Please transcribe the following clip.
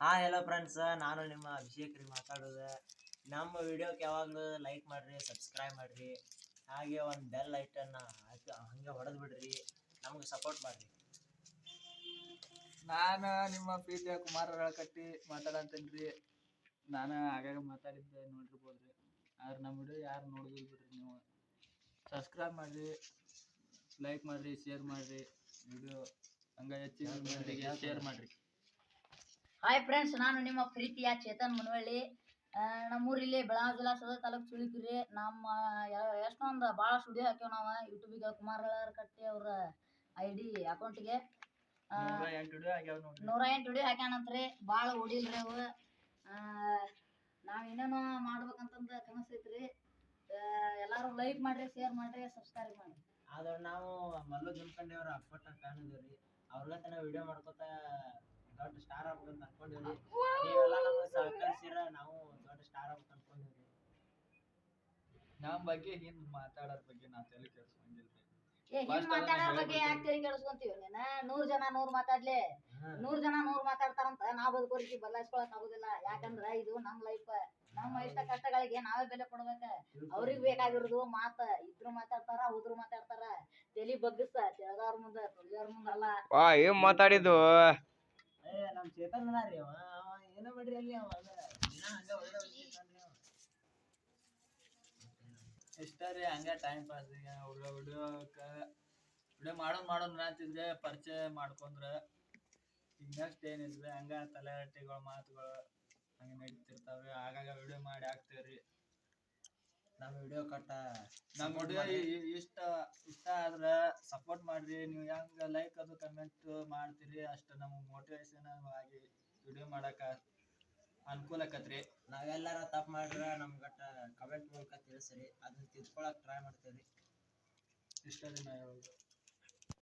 Hello friends, ನಾನು ನಿಮ್ಮ ಅಭಿಷೇಕ್ ರೀ ಮಾತಾಡೋದು. ನಮ್ಮ ವಿಡಿಯೋಕ್ಕೆ ಯಾವಾಗಲೂ ಲೈಕ್ ಮಾಡಿರಿ, ಸಬ್ಸ್ಕ್ರೈಬ್ ಮಾಡಿರಿ, ಹಾಗೆ ಒಂದು ಬೆಲ್ ಐಟನ್ನ ಹಂಗೆ ಹೊಡೆದು ಬಿಡ್ರಿ, ನಮ್ಗೆ ಸಪೋರ್ಟ್ ಮಾಡಿರಿ. ನಾನು ನಿಮ್ಮ ಪ್ರೀತಿಯ ಕುಮಾರ ರಳಕಟ್ಟಿ ಮಾತಾಡಂತೇನ್ರಿ. ನಾನು ಆಗಾಗ ಮಾತಾಡಿದ್ದೆ ನೋಡಿರ್ಬೋದ್ರಿ. ಆದ್ರೆ ನಮ್ಮ ವಿಡಿಯೋ ಯಾರು ನೋಡಿದ್ರು ಬಿಡ್ರಿ, ನೀವು ಸಬ್ಸ್ಕ್ರೈಬ್ ಮಾಡಿರಿ, ಲೈಕ್ ಮಾಡಿರಿ, ಶೇರ್ ಮಾಡಿರಿ. ವಿಡಿಯೋ ಹಂಗೆ ಹೆಚ್ಚಿನ ಮಂದಿಗೆ ಶೇರ್ ಮಾಡಿರಿ. ಹಾಯ್ ಫ್ರೆಂಡ್ಸ್, ನಾನು ನಿಮ್ಮ ಪ್ರೀತಿಯ ಚೇತನ್ ಮುನವಳ್ಳಿ. ನಮ್ಮೂರಲ್ಲಿ ಬೆಳಗಾವಿ ಜಿಲ್ಲಾ ಸದರ್ ತಾಲೂಕು ಚುಳಿಕಿರಿ. ನಮ್ಮ ಎಷ್ಟೊಂದು ಭಾಳ ಸ್ಟುಡಿಯೋ ಹಾಕ್ಯವ್ ನಾವು ಯೂಟ್ಯೂಬಿಗೆ. ಕುಮಾರ ರಳಕಟ್ಟಿ ಅವ್ರ ID ಅಕೌಂಟಿಗೆ 108 ವಿಡಿಯೋ ಹಾಕ್ಯಾನಂತ್ರಿ. ಭಾಳ ಓಡಿಲ್ರಿ ಅವು. ನಾವು ಏನೇನೋ ಮಾಡ್ಬೇಕಂತಂದು ಕನಸೈತ್ರಿ. ಎಲ್ಲರೂ ಲೈಕ್ ಮಾಡಿರಿ, ಶೇರ್ ಮಾಡಿರಿ, ಸಬ್ಸ್ಕ್ರೈಬ್ ಮಾಡಿರಿ. ಆದ್ರೆ ನಾವು ಮಲ್ಲು ಜಮಖಂಡಿಯವ್ರ ಅಪ್ಪಟ್ಟ ಫ್ಯಾನ್ ಇದೀವಿ. ಅವ್ರಿಗತನ ವಿಡಿಯೋ ಮಾಡ್ಕೊತ ದೊಡ್ಡ ಸ್ಟಾರ್ ಆಗ್ಬೇಕಂತ ಅನ್ಕೊಂಡಿವ್ರಿ. ನೀವೆಲ್ಲ ನಮ್ಗೆ ಸಹಕರಿಸಿರ ನಾವು ದೊಡ್ಡ ಸ್ಟಾರ್ ಆಗ್ಬೇಕು ಅನ್ಕೊಂಡಿವ್ರಿ. ನಮ್ಮ ಬಗ್ಗೆ ಹಿಂದ್ ಮಾತಾಡೋದ್ರ ಬಗ್ಗೆ ನಾವು ತಲೆ ಕೆಡಿಸ್ಕೊಂಡಿಲ್ರಿ. ಹಿಂದ್ ಮಾತಾಡೋದ್ರ ಬಗ್ಗೆ ಯಾಕೆ ತಲೆ ಕೆಡಿಸ್ಕೊಂತೀವಿ? ನೀನ 100 ಜನ 100 ಮಾತಾಡ್ಲಿ, 100 ಜನ 100 ಮಾತಾಡ್ತಾರಂತ ನಾವು ಬದುಕೋರಿಗೆ ಬದಲಾಯಿಸ್ಕೊಳಕ್ ಆಗುದಿಲ್ಲ. ಯಾಕಂದ್ರ ಇದು ನಮ್ಮ ಲೈಫ್. ನಮ್ಮ ಇಷ್ಟ ಕಷ್ಟಗಳಿಗೆ ನಾವೇ ಬೆಲೆ ಕೊಡ್ಬೇಕ. ಅವ್ರಿಗೆ ಬೇಕಾಗಿರೋದು ಮಾತ. ಇದ್ರು ಮಾತಾಡ್ತಾರ, ಉದ್ರು ಮಾತಾಡ್ತಾರ. ತಲಿ ಬಗ್ಗಿಸ ತಿಳಿದವ್ರ ಮುಂದೆ, ತುಳಿದವ್ರ ಮುಂದಲ್ಲ. ಏನ್ ಮಾತಾಡಿದ್ದು? ನಮ್ ಚೇತನ್ ರೀ ಅವ ಏನೋ ಬಿಡ್ರಿ. ಅಲ್ಲಿ ಅವ ದಿನ ಹಂಗ ಒಳ್ಳೆ ಇಷ್ಟ ರೀ, ಹಂಗೆ ಟೈಮ್ ಪಾಸ್. ಈಗ ವಿಡಿಯೋ ಮಾಡೋನ್ ಅಂತಿದ್ರೆ ಪರಿಚಯ ಮಾಡ್ಕೊಂಡ್ರೆ ಈಗ ನೆಕ್ಸ್ಟ್ ಏನಿದ್ರೆ ಹಂಗ ತಲೆಹರಟೆಗಳು ಮಾತುಗಳು ಹಂಗೆ ನಡೀತಿರ್ತಾವೆ. ಆಗಾಗ ವಿಡಿಯೋ ಮಾಡಿ ಹಾಕ್ತೇವ್ರಿ. ನಮ್ಮ ವಿಡಿಯೋ ನಮ್ಮ ವಿಡಿಯೋ ಇಷ್ಟ ಆದ್ರೆ ಸಪೋರ್ಟ್ ಮಾಡ್ರಿ. ನೀವು ಹೆಂಗ ಲೈಕ್ ಅದು ಕಮೆಂಟ್ ಮಾಡ್ತೀರಿ ಅಷ್ಟು ನಮಗೆ ಮೋಟಿವೇಶನ್ ಆಗಿ ವಿಡಿಯೋ ಮಾಡಕ ಅನುಕೂಲ ಆಕತ್ರಿ. ನಾವೆಲ್ಲಾರ ತಪ್ಪು ಮಾಡ್ರೆ ನಮ್ಗಟ್ಟ ಕಮೆಂಟ್ ಮೂಲಕ ತಿಳಿಸ್ರಿ, ಅದನ್ನ ತಿದ್ಕೊಳಕ್ ಟ್ರೈ ಮಾಡ್ತೇವ್ರಿ. ಇಷ್ಟ ರೀ ನಾ ಹೇಳೋದು.